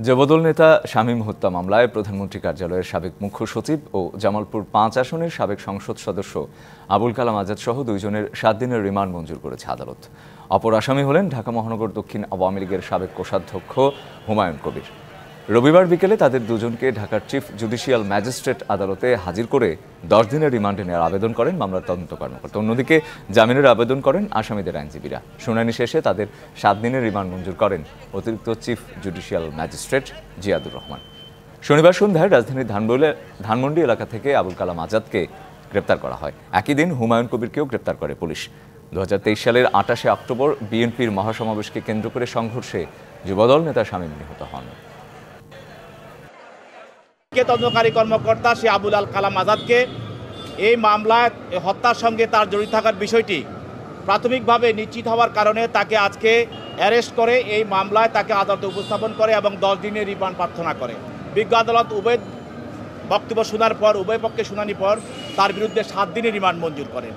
যুবদল নেতা শামীম হত্যা মামলায় প্রধানমন্ত্রী কার্যালয়ের সাবেক মুখ্য সচিব ও জামালপুর ৫ আসনের সাবেক সংসদ সদস্য আবুল কালাম আজাদ সহ ২ জনের ৭ দিনের রিমান্ড মঞ্জুর করেছে আদালত। অপর আসামি হলেন ঢাকা মহানগর দক্ষিণ আওয়ামী লীগের সাবেক কোষাধ্যক্ষ হুমায়ুন কবির। রবিবার বিকেলে তাদের দুজনকে ঢাকার চিফ জুডিশিয়াল ম্যাজিস্ট্রেট আদালতে হাজির করে ১০ দিনের রিমান্ডে নেওয়ার আবেদন করেন মামলার তদন্ত কর্মকর্তা। অন্যদিকে জামিনের আবেদন করেন আসামিদের আইনজীবীরা। শুনানি শেষে তাদের ৭ দিনের রিমান্ড মঞ্জুর করেন অতিরিক্ত chief judicial magistrate Ziadur Rahman. শনিবার সন্ধ্যায় রাজধানীর ধানমন্ডি এলাকা থেকে আবুল কালাম আজাদকে গ্রেপ্তার করা হয়। একই দিন হুমায়ুন কবিরকেও গ্রেপ্তার করে পুলিশ। ২০২৩ সালের ২৮শে অক্টোবর বিএনপির মহাসমাবেশকে কেন্দ্র করে সংঘর্ষে যুবদল নেতা শামীম নিহত হন। তদন্তকারী কর্মকর্তা সে আবুল কালাম আজাদকে এই মামলায় হত্যার সঙ্গে তার জড়িত থাকার বিষয়টি প্রাথমিকভাবে নিশ্চিত হওয়ার কারণে তাকে আজকে অ্যারেস্ট করে এই মামলায় তাকে আদালতে উপস্থাপন করে এবং ১০ দিনের রিমান্ড প্রার্থনা করে। বিজ্ঞ আদালত উভয় বক্তব্য শোনার পর উভয় পক্ষে শুনানি পর তার বিরুদ্ধে ৭ দিনের রিমান্ড মঞ্জুর করেন।